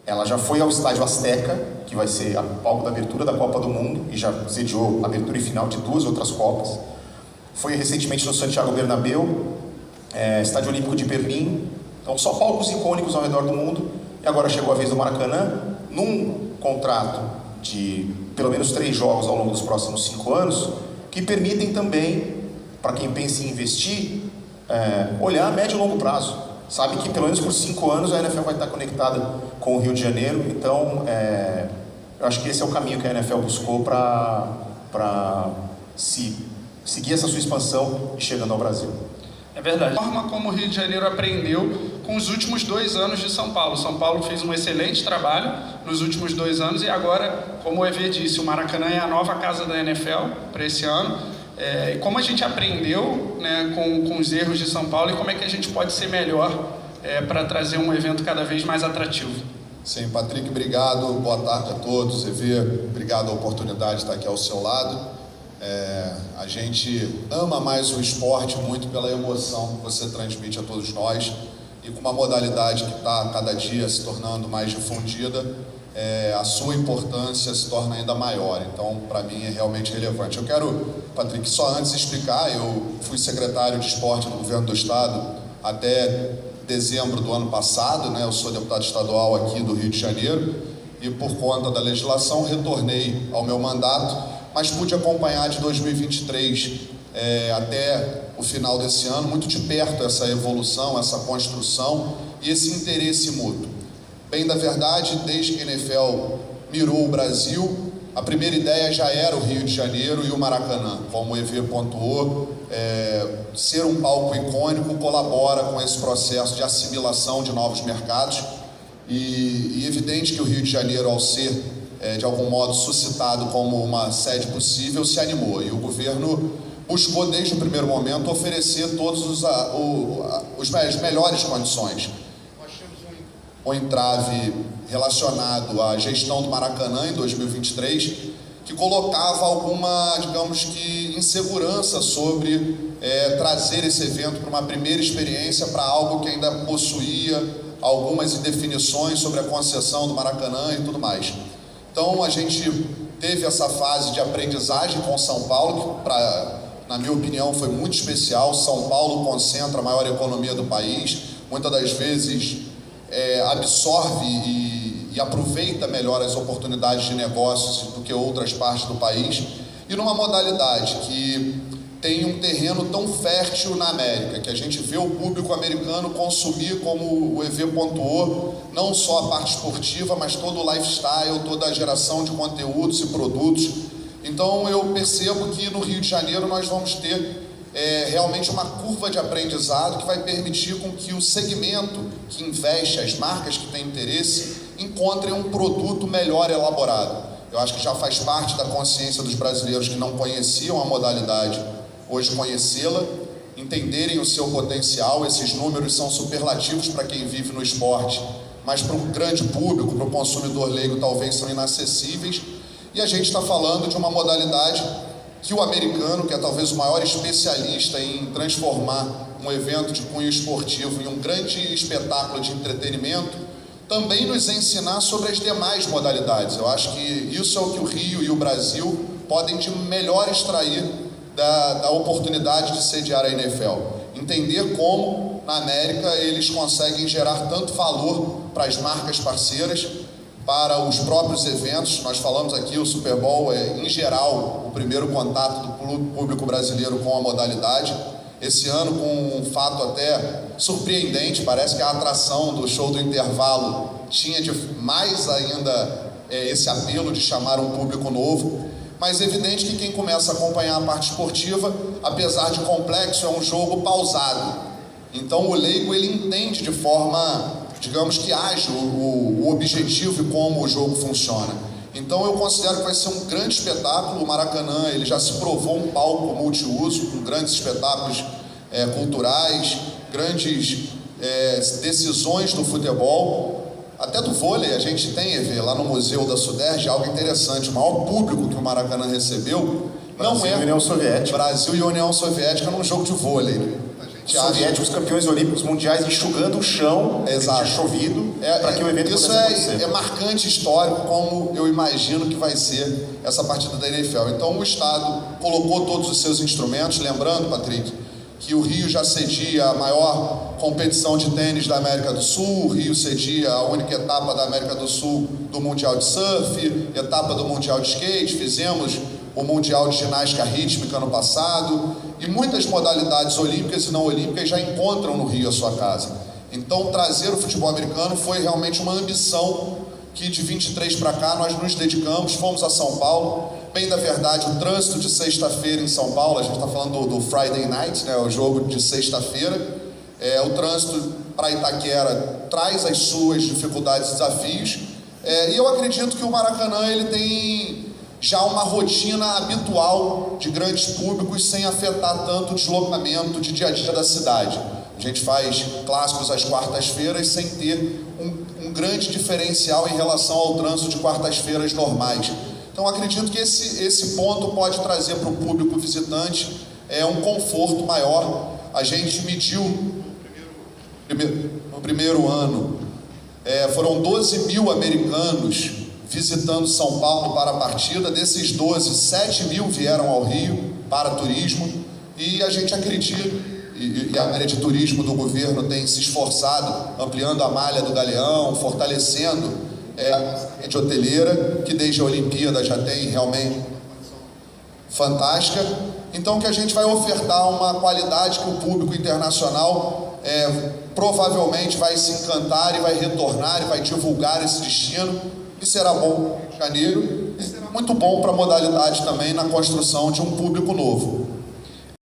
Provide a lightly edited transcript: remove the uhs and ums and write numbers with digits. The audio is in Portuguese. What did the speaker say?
Ela já foi ao Estádio Azteca, que vai ser a palco da abertura da Copa do Mundo, e já sediou a abertura e final de 2 outras Copas. Foi recentemente no Santiago Bernabéu, Estádio Olímpico de Berlim. Então, só palcos icônicos ao redor do mundo. E agora chegou a vez do Maracanã, num contrato de pelo menos 3 jogos ao longo dos próximos 5 anos, que permitem também, para quem pensa em investir, olhar a médio e longo prazo. Sabe que pelo menos por 5 anos a NFL vai estar conectada com o Rio de Janeiro. Então, eu acho que esse é o caminho que a NFL buscou para seguir essa sua expansão e chegando ao Brasil. É verdade. A forma como o Rio de Janeiro aprendeu com os últimos 2 anos de São Paulo. São Paulo fez um excelente trabalho nos últimos 2 anos e agora, como o EV disse, o Maracanã é a nova casa da NFL para esse ano. Como a gente aprendeu, né, com os erros de São Paulo e como é que a gente pode ser melhor para trazer um evento cada vez mais atrativo. Sim, Patrick, obrigado. Boa tarde a todos. EV, obrigado a oportunidade de estar aqui ao seu lado. A gente ama mais o esporte muito pela emoção que você transmite a todos nós e com uma modalidade que está cada dia se tornando mais difundida, a sua importância se torna ainda maior. Então, para mim, é realmente relevante. Eu quero, Patrick, só antes explicar, eu fui secretário de esporte do governo do estado até dezembro do ano passado, né? Eu sou deputado estadual aqui do Rio de Janeiro e, por conta da legislação, retornei ao meu mandato, mas pude acompanhar de 2023 até o final desse ano, muito de perto, essa evolução, essa construção e esse interesse mútuo. Bem da verdade, desde que a NFL mirou o Brasil, a primeira ideia já era o Rio de Janeiro e o Maracanã. Como o EV pontuou, ser um palco icônico colabora com esse processo de assimilação de novos mercados e evidente que o Rio de Janeiro, ao ser de algum modo suscitado como uma sede possível, se animou e o governo buscou desde o primeiro momento oferecer todas as melhores condições. Nós temos um entrave relacionado à gestão do Maracanã em 2023 que colocava alguma, digamos que, insegurança sobre trazer esse evento para uma primeira experiência, para algo que ainda possuía algumas indefinições sobre a concessão do Maracanã e tudo mais. Então, a gente teve essa fase de aprendizagem com São Paulo, que, na minha opinião, foi muito especial. São Paulo concentra a maior economia do país, muitas das vezes absorve e aproveita melhor as oportunidades de negócios do que outras partes do país, e numa modalidade que tem um terreno tão fértil na América, que a gente vê o público americano consumir, como o EV pontuou, não só a parte esportiva, mas todo o lifestyle, toda a geração de conteúdos e produtos. Então eu percebo que no Rio de Janeiro nós vamos ter realmente uma curva de aprendizado que vai permitir com que o segmento que investe, as marcas que têm interesse, encontrem um produto melhor elaborado. Eu acho que já faz parte da consciência dos brasileiros que não conheciam a modalidade hoje conhecê-la, entenderem o seu potencial. Esses números são superlativos para quem vive no esporte, mas para um grande público, para o consumidor leigo, talvez são inacessíveis. E a gente está falando de uma modalidade que o americano, que é talvez o maior especialista em transformar um evento de cunho esportivo em um grande espetáculo de entretenimento, também nos ensinar sobre as demais modalidades. Eu acho que isso é o que o Rio e o Brasil podem de melhor extrair da oportunidade de sediar a NFL. Entender como, na América, eles conseguem gerar tanto valor para as marcas parceiras, para os próprios eventos. Nós falamos aqui, o Super Bowl em geral, o primeiro contato do público brasileiro com a modalidade. Esse ano, com um fato até surpreendente, parece que a atração do show do intervalo tinha mais ainda esse apelo de chamar um público novo. Mas é evidente que quem começa a acompanhar a parte esportiva, apesar de complexo, é um jogo pausado. Então o leigo ele entende de forma, digamos que ágil, o objetivo e como o jogo funciona. Então eu considero que vai ser um grande espetáculo. O Maracanã ele já se provou um palco multiuso, com grandes espetáculos culturais, grandes decisões do futebol. Até do vôlei, a gente tem, EV, lá no Museu da Suderj, algo interessante. O maior público que o Maracanã recebeu não Brasil e União Soviética. Brasil e União Soviética num jogo de vôlei. soviéticos campeões olímpicos mundiais enxugando o chão, Exato. tinha chovido, para que o evento isso pudesse acontecer. É marcante histórico, como eu imagino que vai ser essa partida da NFL. Então o Estado colocou todos os seus instrumentos, lembrando, Patrick, que o Rio já cedia a maior competição de tênis da América do Sul, o Rio cedia a única etapa da América do Sul do Mundial de Surf, etapa do Mundial de Skate, fizemos o Mundial de Ginástica Rítmica no passado, e muitas modalidades olímpicas e não olímpicas já encontram no Rio a sua casa. Então trazer o futebol americano foi realmente uma ambição que de 23 para cá nós nos dedicamos, fomos a São Paulo. Bem da verdade, o trânsito de sexta-feira em São Paulo, a gente está falando do Friday Night, né, o jogo de sexta-feira, o trânsito para Itaquera traz as suas dificuldades e desafios, e eu acredito que o Maracanã ele tem já uma rotina habitual de grandes públicos sem afetar tanto o deslocamento de dia a dia da cidade. A gente faz clássicos às quartas-feiras sem ter um grande diferencial em relação ao trânsito de quartas-feiras normais. Então acredito que esse ponto pode trazer para o público visitante um conforto maior. A gente mediu no primeiro ano, foram 12 mil americanos visitando São Paulo para a partida. Desses 12, 7 mil vieram ao Rio para turismo, e a gente acredita, e a área de turismo do governo tem se esforçado, ampliando a malha do Galeão, fortalecendo a rede hoteleira, que desde a Olimpíada já tem realmente fantástica. Então que a gente vai ofertar uma qualidade que o público internacional provavelmente vai se encantar e vai retornar e vai divulgar esse destino, e será bom para o Rio de Janeiro, e será muito bom para a modalidade também na construção de um público novo.